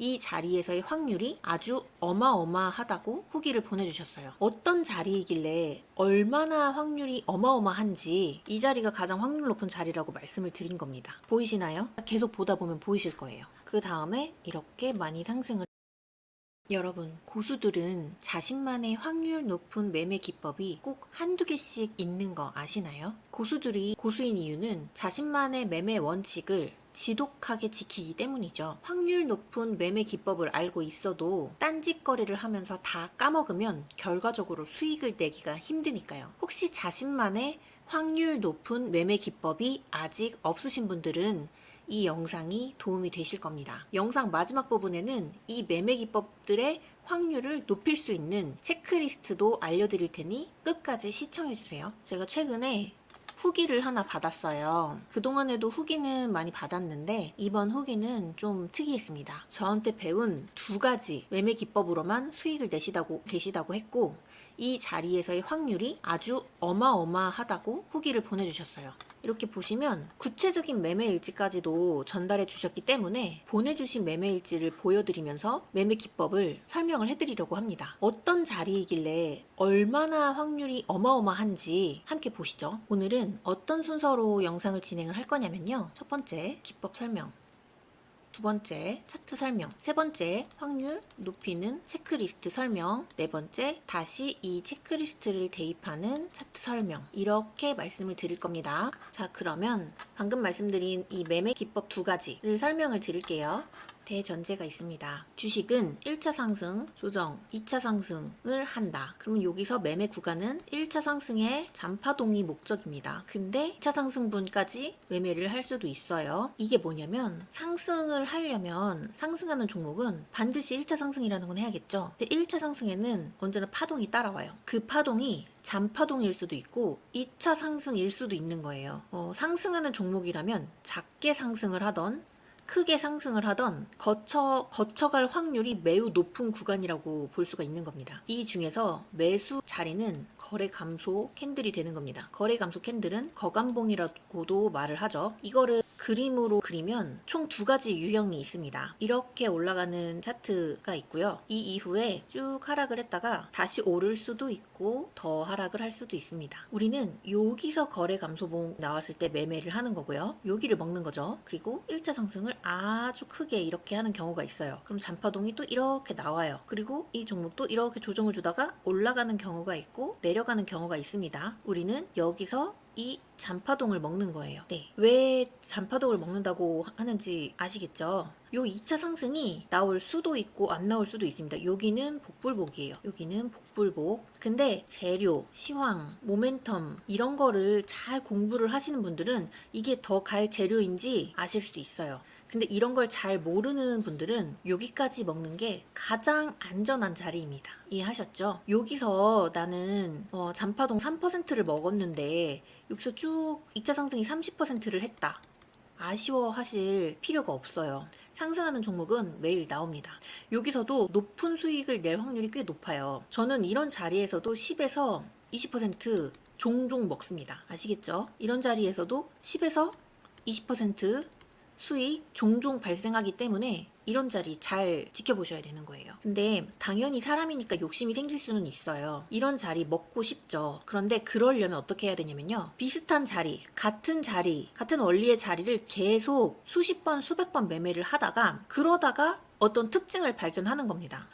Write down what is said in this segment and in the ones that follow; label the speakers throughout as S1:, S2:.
S1: 이 자리에서의 확률이 아주 어마어마하다고 후기를 보내주셨어요. 어떤 자리이길래 얼마나 확률이 어마어마한지 이 자리가 가장 확률 높은 자리라고 말씀을 드린 겁니다. 보이시나요? 계속 보다 보면 보이실 거예요. 그 다음에 이렇게 많이 상승을. 여러분, 고수들은 자신만의 확률 높은 매매 기법이 꼭 한두 개씩 있는 거 아시나요? 고수들이 고수인 이유는 자신만의 매매 원칙을 지독하게 지키기 때문이죠. 확률 높은 매매 기법을 알고 있어도 딴짓거리를 하면서 다 까먹으면 결과적으로 수익을 내기가 힘드니까요. 혹시 자신만의 확률 높은 매매 기법이 아직 없으신 분들은 이 영상이 도움이 되실 겁니다. 영상 마지막 부분에는 이 매매 기법들의 확률을 높일 수 있는 체크리스트도 알려드릴 테니 끝까지 시청해주세요. 제가 최근에 후기를 하나 받았어요. 그동안에도 후기는 많이 받았는데 이번 후기는 좀 특이했습니다. 저한테 배운 2가지 매매 기법으로만 수익을 내시다고 계시다고 했고 이 자리에서의 확률이 아주 어마어마하다고 후기를 보내주셨어요. 이렇게 보시면 구체적인 매매 일지까지도 전달해 주셨기 때문에 보내주신 매매 일지를 보여드리면서 매매 기법을 설명을 해드리려고 합니다. 어떤 자리이길래 얼마나 확률이 어마어마한지 함께 보시죠. 오늘은 어떤 순서로 영상을 진행을 할 거냐면요. 첫 번째, 기법 설명. 2번째, 차트 설명. 3번째, 확률 높이는 체크리스트 설명. 4번째, 다시 이 체크리스트를 대입하는 차트 설명. 이렇게 말씀을 드릴 겁니다. 자, 그러면 방금 말씀드린 이 매매 기법 2가지를 설명을 드릴게요. 대전제가 있습니다. 주식은 1차 상승, 조정, 2차 상승을 한다. 그러면 여기서 매매 구간은 1차 상승의 잔파동이 목적입니다. 근데 2차 상승분까지 매매를 할 수도 있어요. 이게 뭐냐면 상승을 하려면 상승하는 종목은 반드시 1차 상승이라는 건 해야겠죠. 근데 1차 상승에는 언제나 파동이 따라와요. 그 파동이 잔파동일 수도 있고 2차 상승일 수도 있는 거예요. 상승하는 종목이라면 작게 상승을 하던 크게 상승을 하던 거쳐갈 확률이 매우 높은 구간이라고 볼 수가 있는 겁니다. 이 중에서 매수 자리는 거래 감소 캔들이 되는 겁니다. 거래 감소 캔들은 거감봉이라고도 말을 하죠. 이거를 그림으로 그리면 총 2가지 유형이 있습니다. 이렇게 올라가는 차트가 있고요. 이 이후에 쭉 하락을 했다가 다시 오를 수도 있고 더 하락을 할 수도 있습니다. 우리는 여기서 거래 감소봉 나왔을 때 매매를 하는 거고요. 여기를 먹는 거죠. 그리고 1차 상승을 아주 크게 이렇게 하는 경우가 있어요. 그럼 잔파동이 또 이렇게 나와요. 그리고 이 종목도 이렇게 조정을 주다가 올라가는 경우가 있고 내려가는 경우가 있습니다. 우리는 여기서 이 잔파동을 먹는 거예요. 네. 왜 잔파동을 먹는다고 하는지 아시겠죠? 요 2차 상승이 나올 수도 있고 안 나올 수도 있습니다. 여기는 복불복이에요. 여기는 복불복. 근데 재료, 시황, 모멘텀 이런 거를 잘 공부를 하시는 분들은 이게 더 갈 재료인지 아실 수도 있어요. 근데 이런 걸 잘 모르는 분들은 여기까지 먹는 게 가장 안전한 자리입니다. 이해하셨죠? 여기서 나는 잔파동 3%를 먹었는데 여기서 쭉 2차 상승이 30%를 했다. 아쉬워하실 필요가 없어요. 상승하는 종목은 매일 나옵니다. 여기서도 높은 수익을 낼 확률이 꽤 높아요. 저는 이런 자리에서도 10에서 20% 종종 먹습니다. 아시겠죠? 이런 자리에서도 10에서 20% 수익 종종 발생하기 때문에 이런 자리 잘 지켜보셔야 되는 거예요. 근데 당연히 사람이니까 욕심이 생길 수는 있어요. 이런 자리 먹고 싶죠. 그런데 그러려면 어떻게 해야 되냐면요. 비슷한 자리, 같은 원리의 자리를 계속 수십 번, 수백 번 매매를 하다가 그러다가 어떤 특징을 발견하는 겁니다.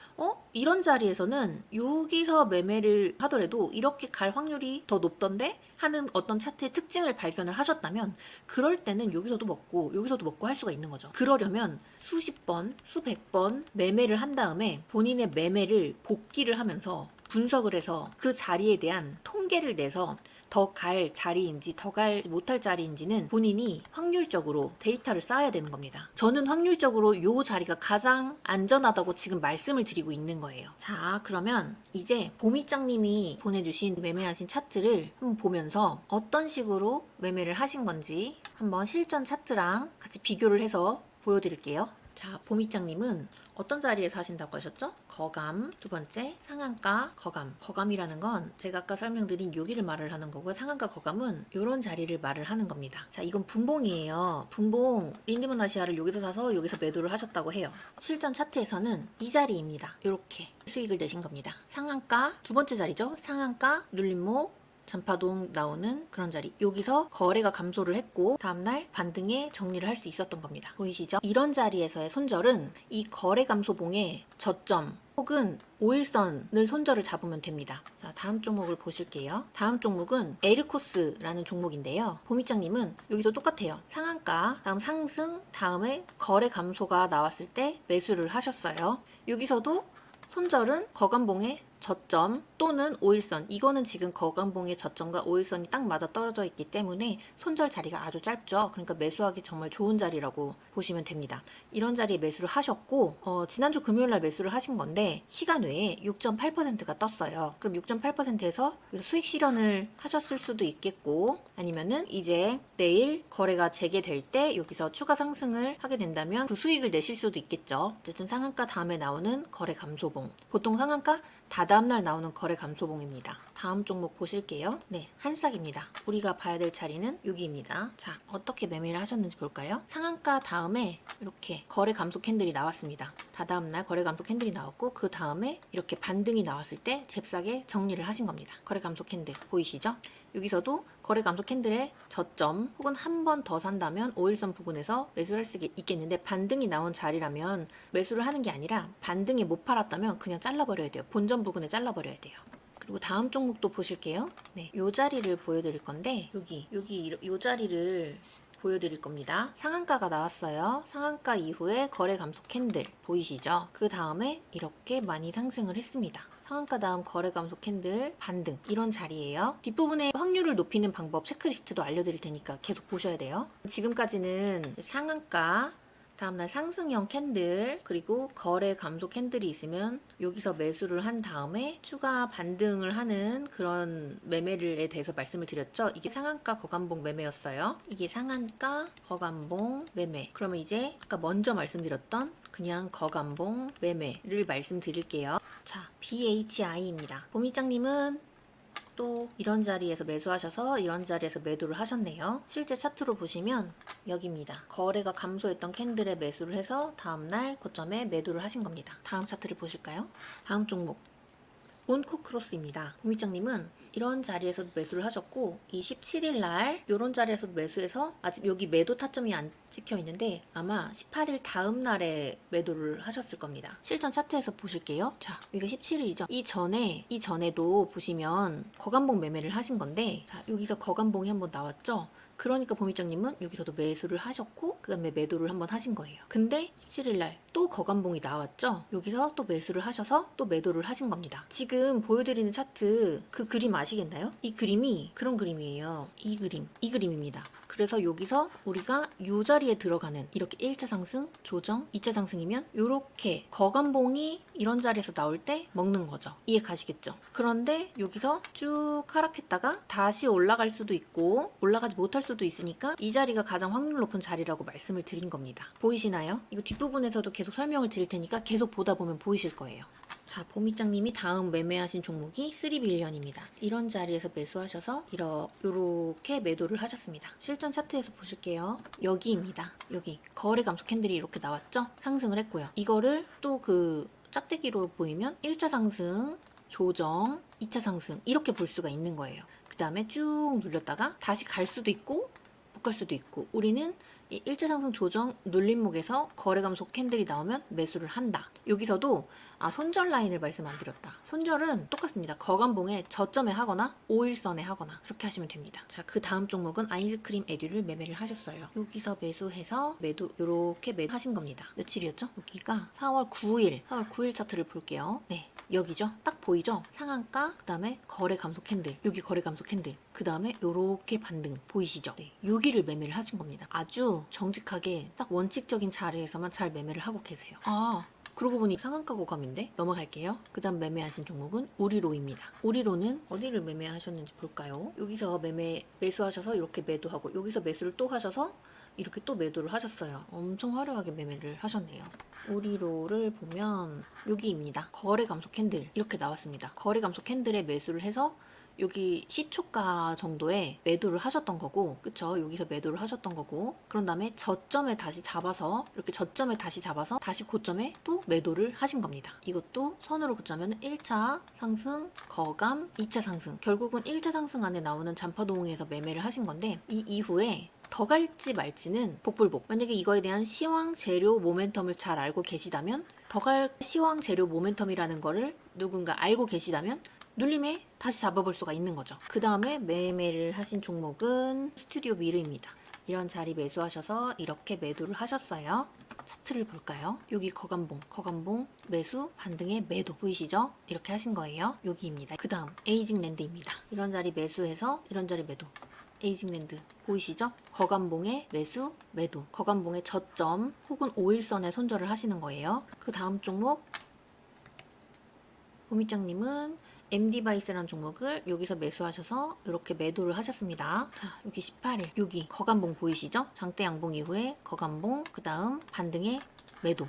S1: 이런 자리에서는 여기서 매매를 하더라도 이렇게 갈 확률이 더 높던데? 하는 어떤 차트의 특징을 발견을 하셨다면 그럴 때는 여기서도 먹고 여기서도 먹고 할 수가 있는 거죠. 그러려면 수십 번, 수백 번 매매를 한 다음에 본인의 매매를 복기를 하면서 분석을 해서 그 자리에 대한 통계를 내서 더 갈 자리인지 더 갈지 못할 자리인지는 본인이 확률적으로 데이터를 쌓아야 되는 겁니다. 저는 확률적으로 이 자리가 가장 안전하다고 지금 말씀을 드리고 있는 거예요. 자, 그러면 이제 보미짱님이 보내주신 매매하신 차트를 한번 보면서 어떤 식으로 매매를 하신 건지 한번 실전 차트랑 같이 비교를 해서 보여드릴게요. 자, 보미짱님은 어떤 자리에서 하신다고 하셨죠? 거감, 두 번째 상한가, 거감. 거감이라는 건 제가 아까 설명드린 여기를 말을 하는 거고요. 상한가, 거감은 이런 자리를 말을 하는 겁니다. 자, 이건 분봉이에요. 분봉, 린드먼아시아를 여기서 사서 여기서 매도를 하셨다고 해요. 실전 차트에서는 이 자리입니다. 이렇게 수익을 내신 겁니다. 상한가, 두 번째 자리죠. 상한가, 눌림목, 잔파동 나오는 그런 자리, 여기서 거래가 감소를 했고 다음날 반등에 정리를 할 수 있었던 겁니다. 보이시죠? 이런 자리에서의 손절은 이 거래 감소봉의 저점 혹은 5일선을 손절을 잡으면 됩니다. 자, 다음 종목을 보실게요. 다음 종목은 에르코스라는 종목인데요. 보미짱님은 여기도 똑같아요. 상한가, 다음 상승, 다음에 거래 감소가 나왔을 때 매수를 하셨어요. 여기서도 손절은 거감봉의 저점 또는 5일선, 이거는 지금 거감봉의 저점과 5일선이 딱 맞아 떨어져 있기 때문에 손절 자리가 아주 짧죠. 그러니까 매수하기 정말 좋은 자리라고 보시면 됩니다. 이런 자리에 매수를 하셨고 지난주 금요일날 매수를 하신 건데 시간 외에 6.8%가 떴어요. 그럼 6.8%에서 수익 실현을 하셨을 수도 있겠고, 아니면은 이제 내일 거래가 재개될 때 여기서 추가 상승을 하게 된다면 그 수익을 내실 수도 있겠죠. 어쨌든 상한가 다음에 나오는 거래 감소봉, 보통 상한가 다다음날 나오는 거래 감소봉입니다. 다음 종목 보실게요. 네, 한싹입니다. 우리가 봐야 될 자리는 여기입니다. 자, 어떻게 매매를 하셨는지 볼까요? 상한가 다음에 이렇게 거래 감소 캔들이 나왔습니다. 다다음날 거래 감소 캔들이 나왔고 그 다음에 이렇게 반등이 나왔을 때 잽싸게 정리를 하신 겁니다. 거래 감소 캔들 보이시죠? 여기서도 거래 감소 캔들의 저점 혹은 한 번 더 산다면 5일선 부근에서 매수를 할 수 있겠는데, 반등이 나온 자리라면 매수를 하는 게 아니라 반등에 못 팔았다면 그냥 잘라버려야 돼요. 본전 부근에 잘라버려야 돼요. 그리고 다음 종목도 보실게요. 네, 요 자리를 보여드릴 건데 여기 요 자리를 보여드릴 겁니다. 상한가가 나왔어요. 상한가 이후에 거래 감소 캔들 보이시죠? 그 다음에 이렇게 많이 상승을 했습니다. 상한가 다음 거래 감소 캔들 반등, 이런 자리예요. 뒷부분에 확률을 높이는 방법 체크리스트도 알려드릴 테니까 계속 보셔야 돼요. 지금까지는 상한가, 다음날 상승형 캔들, 그리고 거래 감소 캔들이 있으면 여기서 매수를 한 다음에 추가 반등을 하는 그런 매매에 대해서 말씀을 드렸죠. 이게 상한가 거감봉 매매였어요. 이게 상한가 거감봉 매매. 그러면 이제 아까 먼저 말씀드렸던 그냥 거감봉 매매를 말씀드릴게요. 자, BHI입니다. 보미짱님은 또 이런 자리에서 매수하셔서 이런 자리에서 매도를 하셨네요. 실제 차트로 보시면 여기입니다. 거래가 감소했던 캔들에 매수를 해서 다음날 고점에 매도를 하신 겁니다. 다음 차트를 보실까요? 다음 종목 온코크로스입니다. 보미짱님은 이런 자리에서도 매수를 하셨고 이 17일 날 이런 자리에서도 매수해서 아직 여기 매도 타점이 안 찍혀 있는데 아마 18일 다음 날에 매도를 하셨을 겁니다. 실전 차트에서 보실게요. 자, 여기가 17일이죠. 이 전에도 보시면 거감봉 매매를 하신 건데, 자, 여기서 거감봉이 한번 나왔죠. 그러니까 보미짱님은 여기서도 매수를 하셨고 그 다음에 매도를 한번 하신 거예요. 근데 17일날 또 거감봉이 나왔죠. 여기서 또 매수를 하셔서 또 매도를 하신 겁니다. 지금 보여드리는 차트 그 그림 아시겠나요? 이 그림이 그런 그림이에요. 이 그림입니다. 그래서 여기서 우리가 이 자리에 들어가는 이렇게 1차 상승, 조정, 2차 상승이면 이렇게 거감봉이 이런 자리에서 나올 때 먹는 거죠. 이해 가시겠죠? 그런데 여기서 쭉 하락했다가 다시 올라갈 수도 있고 올라가지 못할 수도 있으니까 이 자리가 가장 확률 높은 자리라고 말씀을 드린 겁니다. 보이시나요? 이거 뒷부분에서도 계속 설명을 드릴 테니까 계속 보다 보면 보이실 거예요. 자, 보미짱님이 다음 매매하신 종목이 3빌리언입니다. 이런 자리에서 매수하셔서 이렇게 매도를 하셨습니다. 실전 차트에서 보실게요. 여기입니다. 여기 거래 감소 캔들이 이렇게 나왔죠? 상승을 했고요. 이거를 또 그 짝대기로 보이면 1차 상승, 조정, 2차 상승 이렇게 볼 수가 있는 거예요. 그 다음에 쭉 눌렸다가 다시 갈 수도 있고 못 갈 수도 있고, 우리는 이 1차 상승 조정 눌림목에서 거래 감소 캔들이 나오면 매수를 한다. 여기서도 손절 라인을 말씀 안 드렸다. 손절은 똑같습니다. 거감봉에 저점에 하거나 5일선에 하거나 그렇게 하시면 됩니다. 자, 그 다음 종목은 아이스크림 에듀를 매매를 하셨어요. 여기서 매수해서 매도 이렇게 매도하신 겁니다. 며칠이었죠? 여기가 4월 9일 차트를 볼게요. 네, 여기죠? 딱 보이죠? 상한가, 그 다음에 거래 감소 캔들, 여기 거래 감소 캔들, 그 다음에 요렇게 반등 보이시죠? 네, 여기를 매매를 하신 겁니다. 아주 정직하게 딱 원칙적인 자리에서만 잘 매매를 하고 계세요. 그러고 보니 상한가 고감인데 넘어갈게요. 그 다음 매매하신 종목은 우리로입니다. 우리로는 어디를 매매하셨는지 볼까요? 여기서 매수하셔서 이렇게 매도하고 여기서 매수를 또 하셔서 이렇게 또 매도를 하셨어요. 엄청 화려하게 매매를 하셨네요. 우리로를 보면 여기입니다. 거래 감소 캔들 이렇게 나왔습니다. 거래 감소 캔들에 매수를 해서 여기 시초가 정도에 매도를 하셨던 거고, 그쵸? 여기서 매도를 하셨던 거고, 그런 다음에 저점에 다시 잡아서, 이렇게 저점에 다시 잡아서 다시 고점에 또 매도를 하신 겁니다. 이것도 선으로 긋자면 1차 상승, 거감, 2차 상승. 결국은 1차 상승 안에 나오는 잔파동에서 매매를 하신 건데, 이 이후에 더 갈지 말지는 복불복. 만약에 이거에 대한 시황, 재료, 모멘텀을 잘 알고 계시다면, 더 갈 시황, 재료, 모멘텀이라는 거를 누군가 알고 계시다면 눌림에 다시 잡아볼 수가 있는 거죠. 그 다음에 매매를 하신 종목은 스튜디오 미르입니다. 이런 자리 매수하셔서 이렇게 매도를 하셨어요. 차트를 볼까요? 여기 거감봉 매수, 반등의 매도 보이시죠? 이렇게 하신 거예요. 여기입니다. 그 다음 에이징랜드입니다. 이런 자리 매수해서 이런 자리 매도. 에이징랜드 보이시죠? 거감봉의 매수, 매도. 거감봉의 저점 혹은 5일선에 손절을 하시는 거예요. 그 다음 종목 보미짱님은 MD바이스라는 종목을 여기서 매수하셔서 이렇게 매도를 하셨습니다. 자, 여기 18일 여기 거감봉 보이시죠? 장대 양봉 이후에 거감봉, 그 다음 반등의 매도.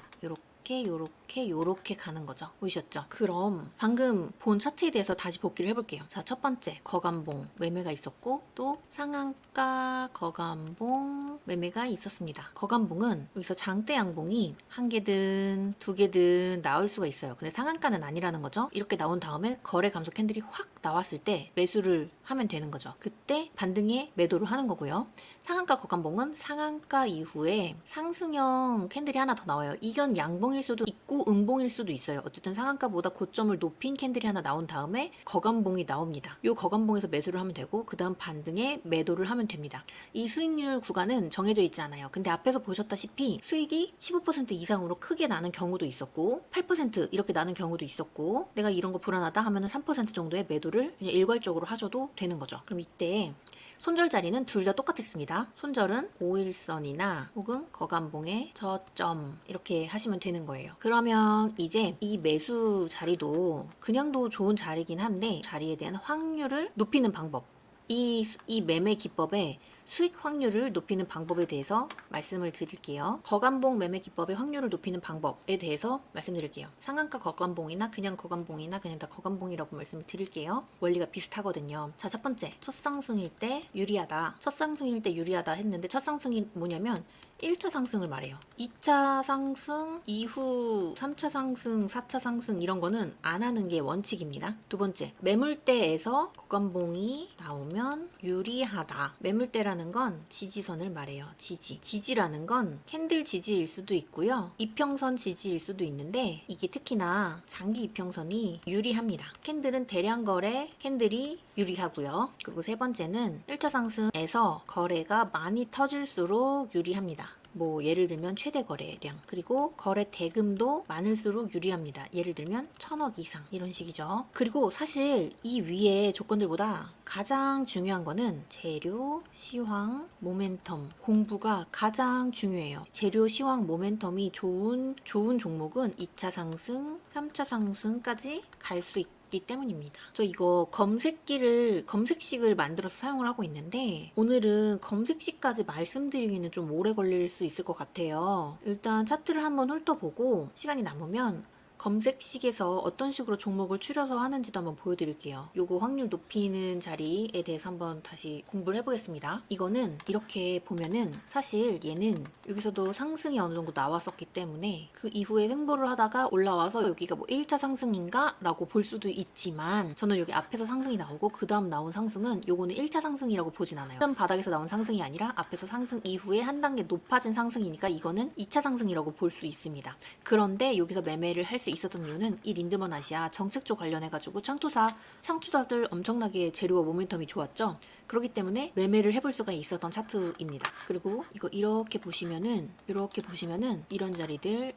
S1: 요렇게 가는 거죠. 보이셨죠? 그럼 방금 본 차트에 대해서 다시 복기를 해볼게요. 자, 첫 번째 거감봉 매매가 있었고, 또 상한가 거감봉 매매가 있었습니다. 거감봉은 여기서 장대 양봉이 한 개든 두 개든 나올 수가 있어요. 근데 상한가는 아니라는 거죠. 이렇게 나온 다음에 거래 감소 캔들이 확 나왔을 때 매수를 하면 되는 거죠. 그때 반등에 매도를 하는 거고요. 상한가 거감봉은 상한가 이후에 상승형 캔들이 하나 더 나와요. 이건 양봉일 수도 있고 음봉일 수도 있어요. 어쨌든 상한가보다 고점을 높인 캔들이 하나 나온 다음에 거감봉이 나옵니다. 이 거감봉에서 매수를 하면 되고, 그 다음 반등에 매도를 하면 됩니다. 이 수익률 구간은 정해져 있지 않아요. 근데 앞에서 보셨다시피 수익이 15% 이상으로 크게 나는 경우도 있었고, 8% 이렇게 나는 경우도 있었고, 내가 이런 거 불안하다 하면은 3% 정도의 매도를 그냥 일괄적으로 하셔도 되는 거죠. 그럼 이때 손절 자리는 둘 다 똑같았습니다. 손절은 5일선이나 혹은 거감봉의 저점 이렇게 하시면 되는 거예요. 그러면 이제 이 매수 자리도 그냥도 좋은 자리긴 한데, 자리에 대한 확률을 높이는 방법, 이 매매 기법의 수익 확률을 높이는 방법에 대해서 말씀을 드릴게요. 거감봉 매매 기법의 확률을 높이는 방법에 대해서 말씀드릴게요. 상한가 거감봉이나 그냥 거감봉이나 그냥 다 거감봉이라고 말씀을 드릴게요. 원리가 비슷하거든요. 자, 첫 번째, 첫 상승일 때 유리하다. 첫 상승일 때 유리하다 했는데, 첫 상승이 뭐냐면 1차 상승을 말해요. 2차 상승 이후 3차 상승, 4차 상승 이런 거는 안 하는 게 원칙입니다. 두 번째, 매물대에서 거감봉이 나오면 유리하다. 매물대라는 건 지지선을 말해요. 지지라는 건 캔들 지지일 수도 있고요. 이평선 지지일 수도 있는데, 이게 특히나 장기 이평선이 유리합니다. 캔들은 대량 거래 캔들이 유리하고요. 그리고 세 번째는 1차 상승에서 거래가 많이 터질수록 유리합니다. 뭐 예를 들면 최대 거래량, 그리고 거래 대금도 많을수록 유리합니다. 예를 들면 1000억 이상 이런 식이죠. 그리고 사실 이 위에 조건들보다 가장 중요한 거는 재료, 시황, 모멘텀 공부가 가장 중요해요. 재료, 시황, 모멘텀이 좋은 종목은 2차 상승, 3차 상승까지 갈 수 있고 기 때문입니다. 저 이거 검색식을 만들어서 사용을 하고 있는데, 오늘은 검색식까지 말씀드리기는 좀 오래 걸릴 수 있을 것 같아요. 일단 차트를 한번 훑어보고 시간이 남으면 검색식에서 어떤 식으로 종목을 추려서 하는지도 한번 보여드릴게요. 요거 확률 높이는 자리에 대해서 한번 다시 공부를 해보겠습니다. 이거는 이렇게 보면은 사실 얘는 여기서도 상승이 어느 정도 나왔었기 때문에 그 이후에 횡보를 하다가 올라와서 여기가 뭐 1차 상승인가? 라고 볼 수도 있지만, 저는 여기 앞에서 상승이 나오고 그 다음 나온 상승은 요거는 1차 상승이라고 보진 않아요. 전 바닥에서 나온 상승이 아니라 앞에서 상승 이후에 한 단계 높아진 상승이니까 이거는 2차 상승이라고 볼 수 있습니다. 그런데 여기서 매매를 할 수 있었던 이유는 이 린드먼 아시아 정책조 관련해가지고 창투사들 엄청나게 재료와 모멘텀이 좋았죠. 그렇기 때문에 매매를 해볼 수가 있었던 차트입니다. 그리고 이거 이렇게 보시면은 이런 자리들,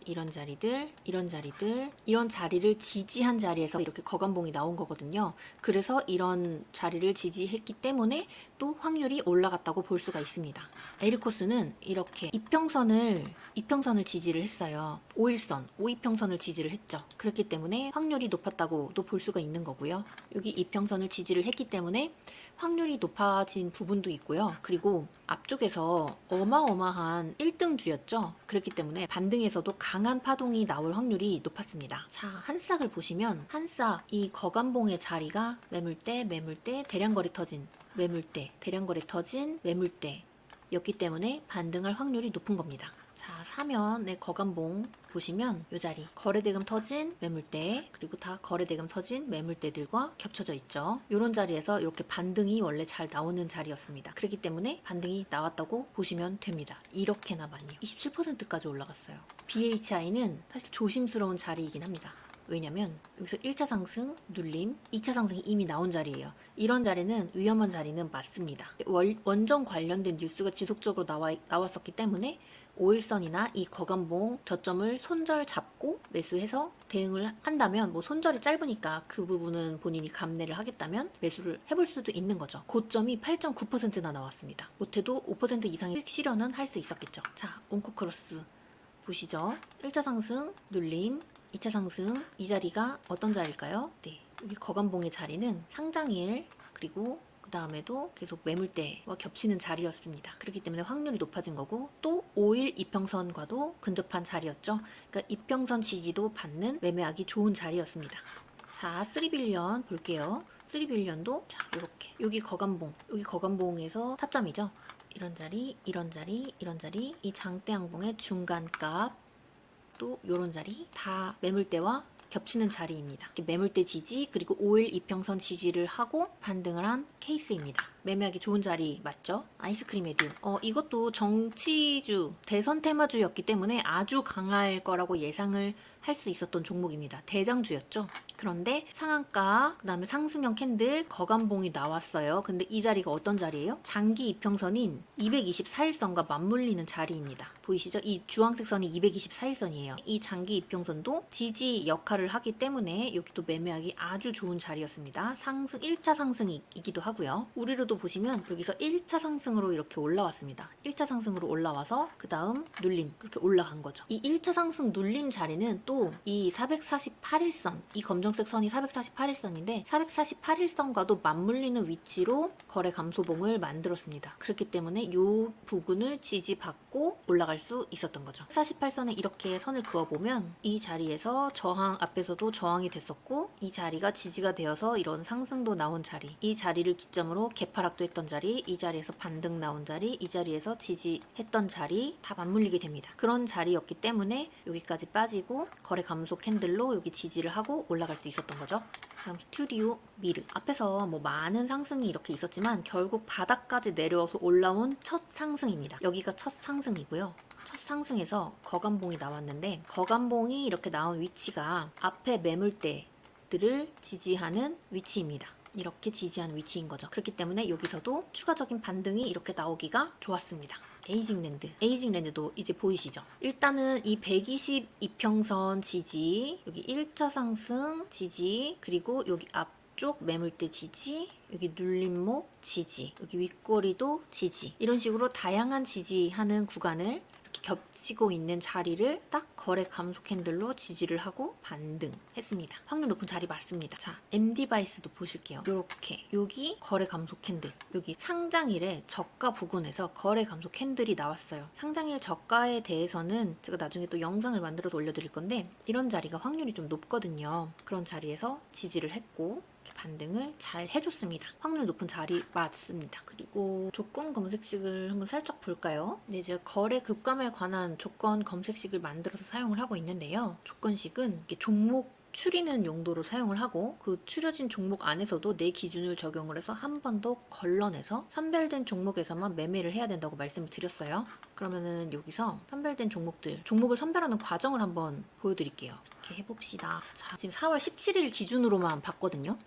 S1: 이런 자리를 지지한 자리에서 이렇게 거감봉이 나온 거거든요. 그래서 이런 자리를 지지했기 때문에 또 확률이 올라갔다고 볼 수가 있습니다. 에리코스는 이렇게 이평선을 지지를 했어요. 5이평선을 지지를 했죠. 그렇기 때문에 확률이 높았다고도 볼 수가 있는 거고요. 여기 이평선을 지지를 했기 때문에 확률이 높아진 부분도 있고요. 그리고 앞쪽에서 어마어마한 1등주였죠. 그렇기 때문에 반등에서도 강한 파동이 나올 확률이 높았습니다. 자, 한 싹을 보시면 한 싹 이 거감봉의 자리가 매물대, 매물대, 대량거래 터진 매물대, 대량거래 터진 매물대 였기 때문에 반등할 확률이 높은 겁니다. 자, 사면의 거감봉 보시면 이 자리 거래대금 터진 매물대 그리고 다 거래대금 터진 매물대들과 겹쳐져 있죠. 이런 자리에서 이렇게 반등이 원래 잘 나오는 자리였습니다. 그렇기 때문에 반등이 나왔다고 보시면 됩니다. 이렇게나 많이요. 27%까지 올라갔어요. BHI는 사실 조심스러운 자리이긴 합니다. 왜냐면 여기서 1차 상승, 눌림, 2차 상승이 이미 나온 자리예요. 이런 자리는 위험한 자리는 맞습니다. 원전 관련된 뉴스가 지속적으로 나왔었기 때문에 5일선이나 이 거감봉 저점을 손절 잡고 매수해서 대응을 한다면 뭐 손절이 짧으니까 그 부분은 본인이 감내를 하겠다면 매수를 해볼 수도 있는 거죠. 고점이 8.9%나 나왔습니다. 못해도 5% 이상의 실현은 할 수 있었겠죠. 자, 온코크로스 보시죠. 1차 상승, 눌림, 2차 상승, 이 자리가 어떤 자리일까요? 네, 여기 거감봉의 자리는 상장일 그리고 그 다음에도 계속 매물대와 겹치는 자리였습니다. 그렇기 때문에 확률이 높아진 거고 또 5일 이평선과도 근접한 자리였죠. 그러니까 이평선 지지도 받는 매매하기 좋은 자리였습니다. 자, 3빌리언 볼게요. 3빌리언도 자, 이렇게 여기 거감봉에서 타점이죠. 이런 자리, 이런 자리, 이런 자리, 이 장대양봉의 중간값 또 이런 자리 다 매물대와 겹치는 자리입니다. 매물대 지지 그리고 5일 이평선 지지를 하고 반등을 한 케이스입니다. 매매하기 좋은 자리 맞죠? 아이스크림 에듀. 이것도 정치주, 대선 테마주였기 때문에 아주 강할 거라고 예상을 할 수 있었던 종목입니다. 대장주였죠. 그런데 상한가, 그 다음에 상승형 캔들, 거감봉이 나왔어요. 근데 이 자리가 어떤 자리예요? 장기 이평선인 224일선과 맞물리는 자리입니다. 보이시죠? 이 주황색 선이 224일선이에요. 이 장기 이평선도 지지 역할을 하기 때문에 여기도 매매하기 아주 좋은 자리였습니다. 1차 상승이기도 하고요. 우리로도 보시면 여기서 1차 상승으로 이렇게 올라왔습니다. 1차 상승으로 올라와서 그 다음 눌림, 그렇게 올라간 거죠. 이 1차 상승 눌림 자리는 또 이 448일선, 이 검정색 선이 448일선인데 448일선과도 맞물리는 위치로 거래 감소봉을 만들었습니다. 그렇기 때문에 이 부분을 지지받고 올라갈 수 있었던 거죠. 48선에 이렇게 선을 그어보면 이 자리에서 저항 앞에서도 저항이 됐었고 이 자리가 지지가 되어서 이런 상승도 나온 자리, 이 자리를 기점으로 개파락도 했던 자리, 이 자리에서 반등 나온 자리, 이 자리에서 지지했던 자리 다 맞물리게 됩니다. 그런 자리였기 때문에 여기까지 빠지고 거래 감소 캔들로 여기 지지를 하고 올라갈 수 있었던 거죠. 다음 스튜디오 미르. 앞에서 뭐 많은 상승이 이렇게 있었지만 결국 바닥까지 내려와서 올라온 첫 상승입니다. 여기가 첫 상승이고요. 첫 상승에서 거감봉이 나왔는데 거감봉이 이렇게 나온 위치가 앞에 매물대들을 지지하는 위치입니다. 이렇게 지지하는 위치인 거죠. 그렇기 때문에 여기서도 추가적인 반등이 이렇게 나오기가 좋았습니다. 에이징랜드도 이제 보이시죠? 일단은 이 122평선 지지, 여기 1차 상승 지지, 그리고 여기 앞쪽 매물대 지지, 여기 눌림목 지지, 여기 윗꼬리도 지지, 이런 식으로 다양한 지지하는 구간을 이렇게 겹치고 있는 자리를 딱 거래 감소 캔들로 지지를 하고 반등했습니다. 확률 높은 자리 맞습니다. 자, MD바이스도 보실게요. 이렇게 여기 거래 감소 캔들, 여기 상장일에 저가 부근에서 거래 감소 캔들이 나왔어요. 상장일 저가에 대해서는 제가 나중에 또 영상을 만들어서 올려드릴 건데 이런 자리가 확률이 좀 높거든요. 그런 자리에서 지지를 했고 이렇게 반등을 잘 해줬습니다. 확률 높은 자리 맞습니다. 그리고 조건 검색식을 한번 살짝 볼까요? 네, 제가 거래 급감에 관한 조건 검색식을 만들어서 사용을 하고 있는데요. 조건식은 이렇게 종목 추리는 용도로 사용을 하고 그 추려진 종목 안에서도 내 기준을 적용을 해서 한 번 더 걸러내서 선별된 종목에서만 매매를 해야 된다고 말씀을 드렸어요. 그러면은 여기서 선별된 종목을 선별하는 과정을 한번 보여드릴게요. 이렇게 해봅시다. 자, 지금 4월 17일 기준으로만 봤거든요.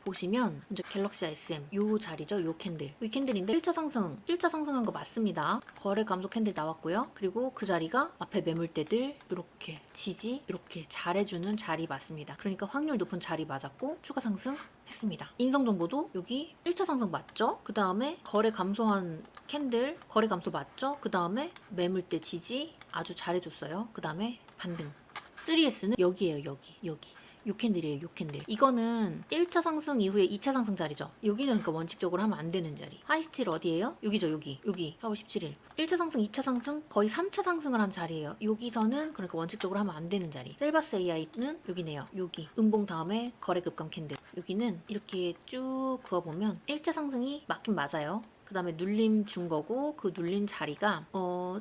S1: 보시면 먼저 갤럭시 SM 요 자리죠. 요 캔들. 이 캔들인데 1차 상승한 거 맞습니다. 거래 감소 캔들 나왔고요. 그리고 그 자리가 앞에 매물대들 이렇게 지지 이렇게 잘해주는 자리 맞습니다. 그러니까 확률 높은 자리 맞았고 추가 상승 했습니다. 인성정보도 여기 1차 상승 맞죠? 그 다음에 거래 감소한 캔들 거래 감소 맞죠? 그 다음에 매물대 지지 아주 잘해줬어요. 그 다음에 반등. 3S는 여기에요. 여기 요 캔들이에요. 요 캔들. 이거는 1차 상승 이후에 2차 상승 자리죠. 여기는 그러니까 원칙적으로 하면 안 되는 자리. 하이스틸 어디예요? 여기죠. 여기. 4월 17일. 1차 상승, 2차 상승, 거의 3차 상승을 한 자리예요. 여기서는 그러니까 원칙적으로 하면 안 되는 자리. 셀바스 AI는 여기네요. 여기. 음봉 다음에 거래 급감 캔들. 여기는 이렇게 쭉 그어보면 1차 상승이 맞긴 맞아요. 그 다음에 눌림 준 거고, 그 눌린 자리가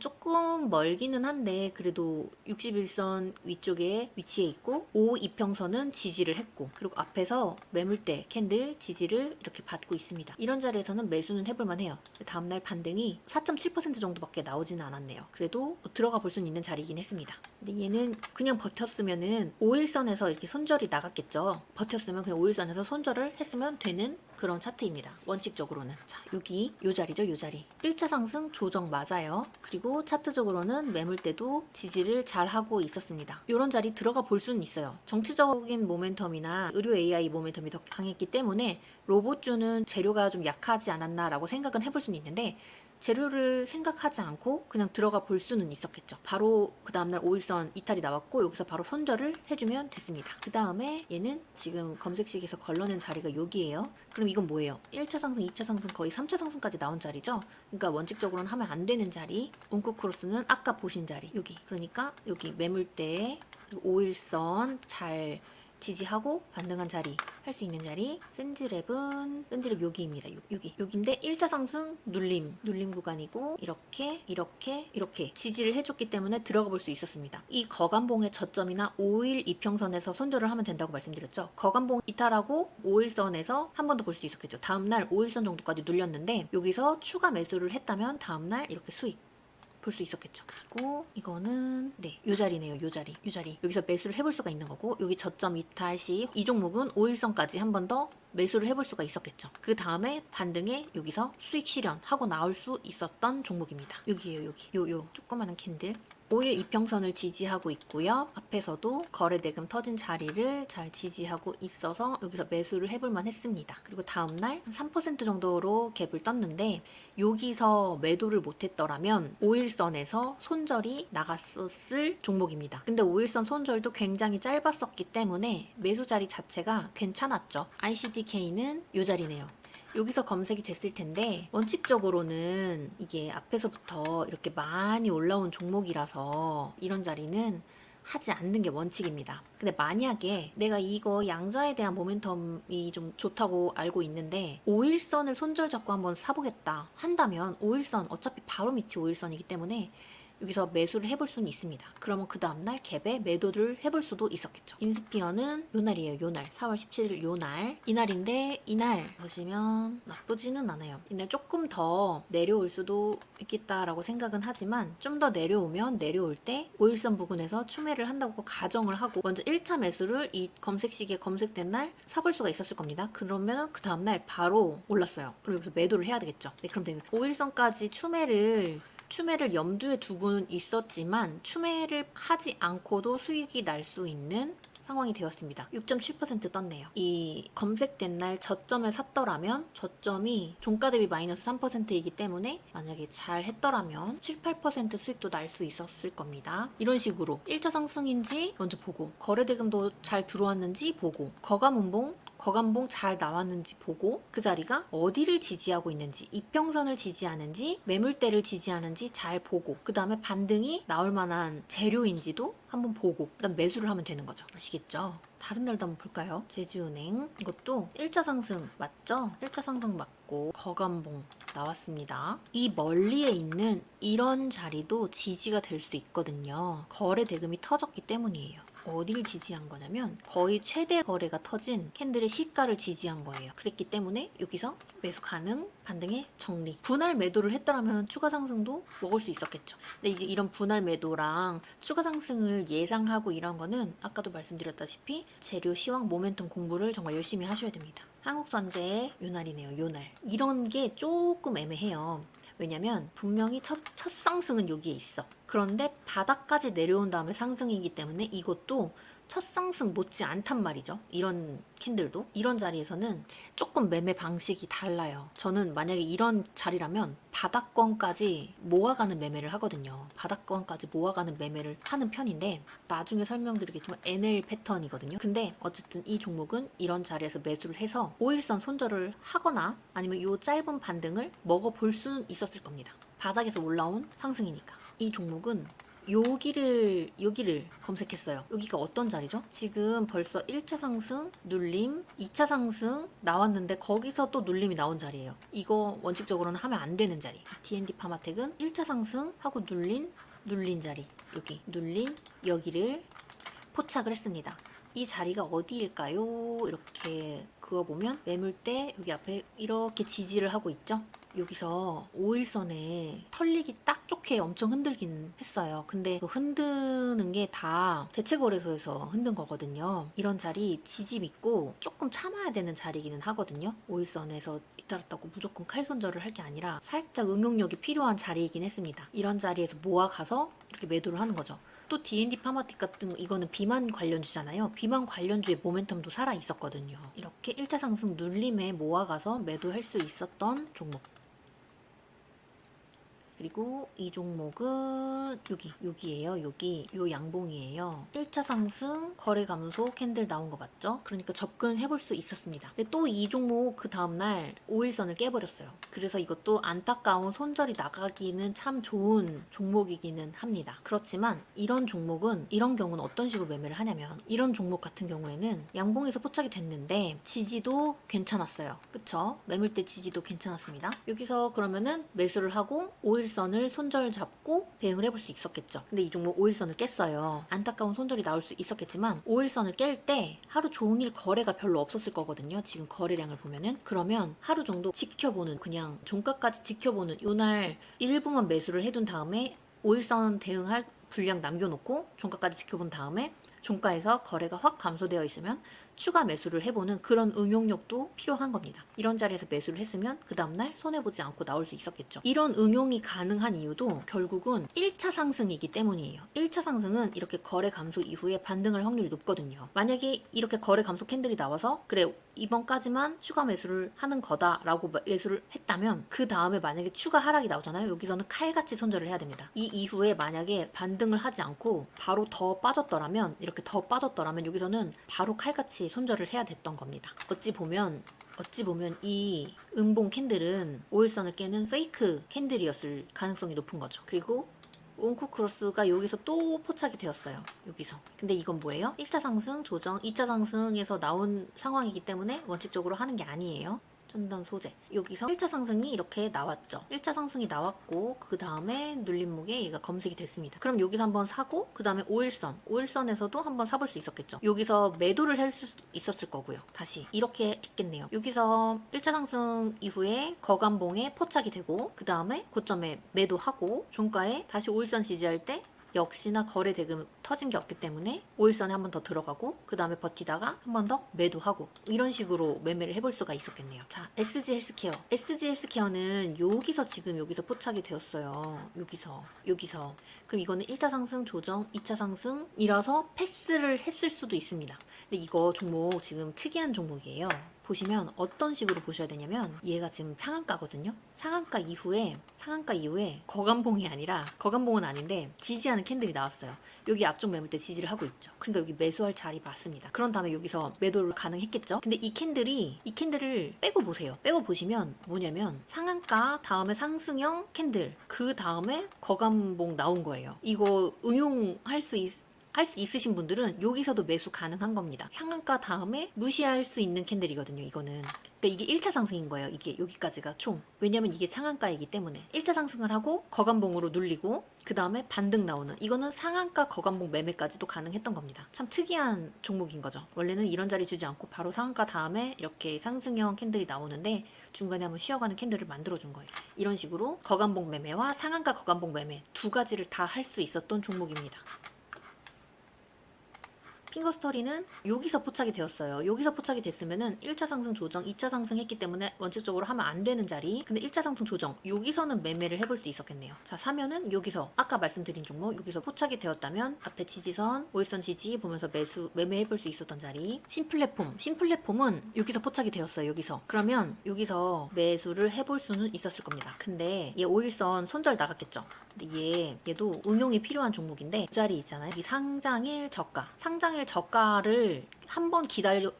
S1: 조금 멀기는 한데 그래도 61선 위쪽에 위치해 있고 5 이평선은 지지를 했고, 그리고 앞에서 매물대 캔들 지지를 이렇게 받고 있습니다. 이런 자리에서는 매수는 해볼만 해요. 다음날 반등이 4.7% 정도밖에 나오지는 않았네요. 그래도 들어가 볼 수는 있는 자리이긴 했습니다. 근데 얘는 그냥 버텼으면은 5일선에서 이렇게 손절이 나갔겠죠. 버텼으면 그냥 5일선에서 손절을 했으면 되는 그런 차트입니다. 원칙적으로는. 자, 여기 요 자리죠, 요 자리. 1차 상승 조정 맞아요. 그리고 차트적으로는 매물대도 지지를 잘 하고 있었습니다. 이런 자리 들어가 볼 수는 있어요. 정치적인 모멘텀이나 의료 AI 모멘텀이 더 강했기 때문에 로봇주는 재료가 좀 약하지 않았나라고 생각은 해볼 수는 있는데, 재료를 생각하지 않고 그냥 들어가 볼 수는 있었겠죠. 바로 그 다음날 5일선 이탈이 나왔고 여기서 바로 손절을 해주면 됐습니다. 그 다음에 얘는 지금 검색식에서 걸러낸 자리가 여기예요. 그럼 이건 뭐예요? 1차 상승, 2차 상승, 거의 3차 상승까지 나온 자리죠. 그러니까 원칙적으로는 하면 안 되는 자리. 온코크로스는 아까 보신 자리 여기. 그러니까 여기 매물대 그리고 5일선 잘 지지하고 반등한 자리, 할 수 있는 자리. 센즈랩 여기입니다. 여기인데 1차 상승 눌림 구간이고, 이렇게 지지를 해줬기 때문에 들어가 볼 수 있었습니다. 이 거간봉의 저점이나 5일 이평선에서 손절을 하면 된다고 말씀드렸죠. 거간봉 이탈하고 5일선에서 한 번 더 볼 수 있었겠죠. 다음날 5일선 정도까지 눌렸는데 여기서 추가 매수를 했다면 다음날 이렇게 수익 볼 수 있었겠죠. 그리고 이거는 요 자리네요. 요 자리. 여기서 매수를 해볼 수가 있는 거고, 여기 저점 이탈 시 이 종목은 5일선까지 한 번 더 매수를 해볼 수가 있었겠죠. 그 다음에 반등에 여기서 수익 실현하고 나올 수 있었던 종목입니다. 여기에요. 여기. 요 조그마한 캔들. 5일 이평선을 지지하고 있고요. 앞에서도 거래대금 터진 자리를 잘 지지하고 있어서 여기서 매수를 해볼만 했습니다. 그리고 다음날 3% 정도로 갭을 떴는데 여기서 매도를 못했더라면 5일선에서 손절이 나갔었을 종목입니다. 근데 5일선 손절도 굉장히 짧았었기 때문에 매수 자리 자체가 괜찮았죠. ICDK는 이 자리네요. 여기서 검색이 됐을 텐데 원칙적으로는 이게 앞에서부터 이렇게 많이 올라온 종목이라서 이런 자리는 하지 않는 게 원칙입니다. 근데 만약에 내가 이거 양자에 대한 모멘텀이 좀 좋다고 알고 있는데 5일선을 손절 잡고 한번 사보겠다 한다면 5일선 어차피 바로 밑이 5일선이기 때문에 여기서 매수를 해볼 수는 있습니다. 그러면 그 다음날 갭에 매도를 해볼 수도 있었겠죠. 인스피어는 요 날이에요. 요 날. 4월 17일 요 날. 이날인데 이날 보시면 나쁘지는 않아요. 이날 조금 더 내려올 수도 있겠다라고 생각은 하지만 좀 더 내려오면 내려올 때 5일선 부근에서 추매를 한다고 가정을 하고 먼저 1차 매수를 이 검색식에 검색된 날 사볼 수가 있었을 겁니다. 그러면 그 다음날 바로 올랐어요. 그럼 여기서 매도를 해야 되겠죠. 네, 그럼 5일선까지 추매를 염두에 두고는 있었지만 추매를 하지 않고도 수익이 날 수 있는 상황이 되었습니다. 6.7% 떴네요. 이 검색된 날 저점에 샀더라면 저점이 종가 대비 마이너스 3%이기 때문에 만약에 잘 했더라면 7, 8% 수익도 날 수 있었을 겁니다. 이런 식으로 1차 상승인지 먼저 보고 거래대금도 잘 들어왔는지 보고 거간봉 잘 나왔는지 보고 그 자리가 어디를 지지하고 있는지 이평선을 지지하는지 매물대를 지지하는지 잘 보고 그 다음에 반등이 나올 만한 재료인지도 한번 보고 그 다음 매수를 하면 되는 거죠. 아시겠죠? 다른 날도 한번 볼까요? 제주은행 이것도 1차 상승 맞죠? 1차 상승 맞고 거간봉 나왔습니다. 이 멀리에 있는 이런 자리도 지지가 될 수 있거든요. 거래 대금이 터졌기 때문이에요. 어디를 지지한 거냐면 거의 최대 거래가 터진 캔들의 시가를 지지한 거예요. 그랬기 때문에 여기서 매수 가능, 반등의 정리. 분할 매도를 했더라면 추가 상승도 먹을 수 있었겠죠. 근데 이제 이런 분할 매도랑 추가 상승을 예상하고 이런 거는 아까도 말씀드렸다시피 재료 시황 모멘텀 공부를 정말 열심히 하셔야 됩니다. 한국선제의 요 날이네요. 요 날. 이런 게 조금 애매해요. 왜냐면 분명히 첫 상승은 여기에 있어. 그런데 바닥까지 내려온 다음에 상승이기 때문에 이것도 첫 상승 못지 않단 말이죠. 이런 캔들도. 이런 자리에서는 조금 매매 방식이 달라요. 저는 만약에 이런 자리라면 바닥권까지 모아가는 매매를 하거든요. 바닥권까지 모아가는 매매를 하는 편인데 나중에 설명드리겠지만 NL 패턴이거든요. 근데 어쨌든 이 종목은 이런 자리에서 매수를 해서 5일선 손절을 하거나 아니면 이 짧은 반등을 먹어볼 수는 있었을 겁니다. 바닥에서 올라온 상승이니까. 이 종목은 여기를 검색했어요. 여기가 어떤 자리죠? 지금 벌써 1차 상승, 눌림, 2차 상승 나왔는데 거기서 또 눌림이 나온 자리예요. 이거 원칙적으로는 하면 안 되는 자리. D&D 파마텍은 1차 상승하고 눌린 자리. 여기 눌린 여기를 포착을 했습니다. 이 자리가 어디일까요? 이렇게 그어보면 매물대 여기 앞에 이렇게 지지를 하고 있죠? 여기서 5일선에 털리기 딱 좋게 엄청 흔들긴 했어요. 근데 그 흔드는 게 다 대체거래소에서 흔든 거거든요. 이런 자리 지지 믿고 조금 참아야 되는 자리기는 하거든요. 5일선에서 잇따랐다고 무조건 칼 손절을 할 게 아니라 살짝 응용력이 필요한 자리이긴 했습니다. 이런 자리에서 모아가서 이렇게 매도를 하는 거죠. 또 D&D 파마틱 같은 이거는 비만 관련주잖아요. 비만 관련주의 모멘텀도 살아 있었거든요. 이렇게 1차 상승 눌림에 모아가서 매도할 수 있었던 종목. 그리고 이 종목은 여기에요. 여기 요 양봉이에요. 1차 상승 거래 감소 캔들 나온 거 맞죠? 그러니까 접근해볼 수 있었습니다. 근데 또 이 종목 그 다음날 5일선을 깨버렸어요. 그래서 이것도 안타까운 손절이 나가기는 참 좋은 종목이기는 합니다. 그렇지만 이런 종목은 이런 경우는 어떤 식으로 매매를 하냐면 이런 종목 같은 경우에는 양봉에서 포착이 됐는데 지지도 괜찮았어요. 그쵸? 매물대 지지도 괜찮았습니다. 여기서 그러면은 매수를 하고 5일선을 손절 잡고 대응을 해볼 수 있었겠죠. 근데 이 종목 5일선을 깼어요. 안타까운 손절이 나올 수 있었겠지만 5일선을 깰 때 하루 종일 거래가 별로 없었을 거거든요. 지금 거래량을 보면은. 그러면 하루 정도 지켜보는 그냥 종가까지 지켜보는 요날 일부만 매수를 해둔 다음에 5일선 대응할 분량 남겨놓고 종가까지 지켜본 다음에 종가에서 거래가 확 감소되어 있으면 추가 매수를 해보는 그런 응용력도 필요한 겁니다. 이런 자리에서 매수를 했으면 그 다음날 손해보지 않고 나올 수 있었겠죠. 이런 응용이 가능한 이유도 결국은 1차 상승이기 때문이에요. 1차 상승은 이렇게 거래 감소 이후에 반등할 확률이 높거든요. 만약에 이렇게 거래 감소 캔들이 나와서 그래 이번까지만 추가 매수를 하는 거다라고 매수를 했다면 그 다음에 만약에 추가 하락이 나오잖아요. 여기서는 칼같이 손절을 해야 됩니다. 이 이후에 만약에 반등을 하지 않고 바로 더 빠졌더라면 이렇게 더 빠졌더라면 여기서는 바로 칼같이 손절을 해야 됐던 겁니다. 어찌 보면 이 음봉 캔들은 5일선을 깨는 페이크 캔들이었을 가능성이 높은 거죠. 그리고 온코크로스가 여기서 또 포착이 되었어요. 여기서. 근데 이건 뭐예요? 1차 상승, 조정, 2차 상승에서 나온 상황이기 때문에 원칙적으로 하는 게 아니에요. 첨단 소재. 여기서 1차 상승이 이렇게 나왔죠. 1차 상승이 나왔고 그 다음에 눌림목에 얘가 검색이 됐습니다. 그럼 여기서 한번 사고 그 다음에 5일선에서도 한번 사볼 수 있었겠죠. 여기서 매도를 할 수 있었을 거고요. 다시 이렇게 했겠네요. 여기서 1차 상승 이후에 거감봉에 포착이 되고 그 다음에 고점에 매도하고 종가에 다시 5일선 지지할 때 역시나 거래 대금 터진 게 없기 때문에 5일선에 한 번 더 들어가고 그 다음에 버티다가 한 번 더 매도하고 이런 식으로 매매를 해볼 수가 있었겠네요. 자, SG 헬스케어. SG 헬스케어는 여기서 포착이 되었어요. 여기서. 그럼 이거는 1차 상승 조정, 2차 상승이라서 패스를 했을 수도 있습니다. 근데 이거 종목 지금 특이한 종목이에요. 보시면 어떤 식으로 보셔야 되냐면 얘가 지금 상한가거든요. 상한가 이후에 거감봉이 아니라 거감봉은 아닌데 지지하는 캔들이 나왔어요. 여기 앞쪽 매물대 지지를 하고 있죠. 그러니까 여기 매수할 자리 맞습니다. 그런 다음에 여기서 매도를 가능했겠죠. 근데 이 캔들을 빼고 보세요. 빼고 보시면 뭐냐면 상한가 다음에 상승형 캔들 그 다음에 거감봉 나온 거예요. 이거 응용할 수 있으신 분들은 여기서도 매수 가능한 겁니다. 상한가 다음에 무시할 수 있는 캔들이거든요. 이거는. 근데 이게 1차 상승인 거예요. 이게 여기까지가 총. 왜냐면 이게 상한가이기 때문에. 1차 상승을 하고 거감봉으로 눌리고 그 다음에 반등 나오는 이거는 상한가 거감봉 매매까지도 가능했던 겁니다. 참 특이한 종목인 거죠. 원래는 이런 자리 주지 않고 바로 상한가 다음에 이렇게 상승형 캔들이 나오는데 중간에 한번 쉬어가는 캔들을 만들어준 거예요. 이런 식으로 거감봉 매매와 상한가 거감봉 매매 두 가지를 다 할 수 있었던 종목입니다. 핑거 스터리는 여기서 포착이 되었어요. 여기서 포착이 됐으면은 1차 상승 조정, 2차 상승했기 때문에 원칙적으로 하면 안 되는 자리. 근데 1차 상승 조정, 여기서는 매매를 해볼 수 있었겠네요. 자, 사면은 여기서 아까 말씀드린 종목 여기서 포착이 되었다면 앞에 지지선, 5일선 지지 보면서 매매해볼 수 있었던 자리. 신플랫폼은 여기서 포착이 되었어요. 여기서. 그러면 여기서 매수를 해볼 수는 있었을 겁니다. 근데 얘 5일선 손절 나갔겠죠. 근데 얘도 응용이 필요한 종목인데 이 자리 있잖아요. 이 상장일 저가를 한번 기다려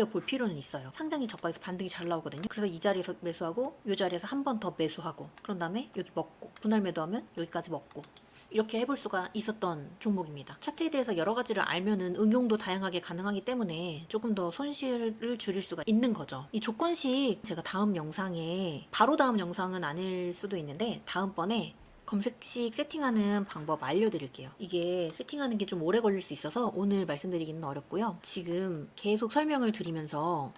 S1: 볼 필요는 있어요. 상장일 저가에서 반등이 잘 나오거든요. 그래서 이 자리에서 매수하고 이 자리에서 한 번 더 매수하고 그런 다음에 여기 먹고 분할 매도하면 여기까지 먹고 이렇게 해볼 수가 있었던 종목입니다. 차트에 대해서 여러 가지를 알면은 응용도 다양하게 가능하기 때문에 조금 더 손실을 줄일 수가 있는 거죠. 이 조건식 제가 다음 영상에 바로 다음 영상은 아닐 수도 있는데 다음번에 검색식 세팅하는 방법 알려드릴게요. 이게 세팅하는 게 좀 오래 걸릴 수 있어서 오늘 말씀드리기는 어렵고요. 지금 계속 설명을 드리면서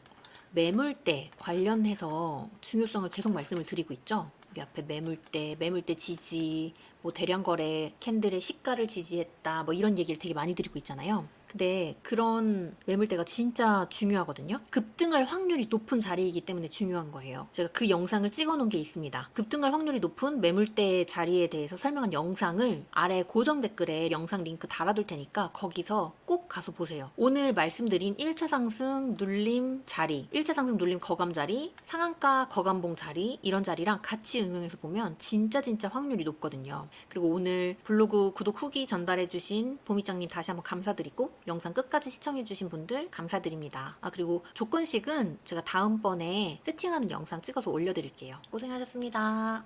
S1: 매물대 관련해서 중요성을 계속 말씀을 드리고 있죠. 여기 앞에 매물대 지지, 뭐 대량 거래, 캔들의 시가를 지지했다, 뭐 이런 얘기를 되게 많이 드리고 있잖아요. 근데 그런 매물대가 진짜 중요하거든요. 급등할 확률이 높은 자리이기 때문에 중요한 거예요. 제가 그 영상을 찍어 놓은 게 있습니다. 급등할 확률이 높은 매물대 자리에 대해서 설명한 영상을 아래 고정 댓글에 영상 링크 달아둘 테니까 거기서 꼭 가서 보세요. 오늘 말씀드린 1차 상승 눌림 자리, 1차 상승 눌림 거감 자리, 상한가 거감봉 자리 이런 자리랑 같이 응용해서 보면 진짜 확률이 높거든요. 그리고 오늘 블로그 구독 후기 전달해주신 보미짱님 다시 한번 감사드리고 영상 끝까지 시청해주신 분들 감사드립니다. 그리고 조건식은 제가 다음번에 세팅하는 영상 찍어서 올려드릴게요. 고생하셨습니다.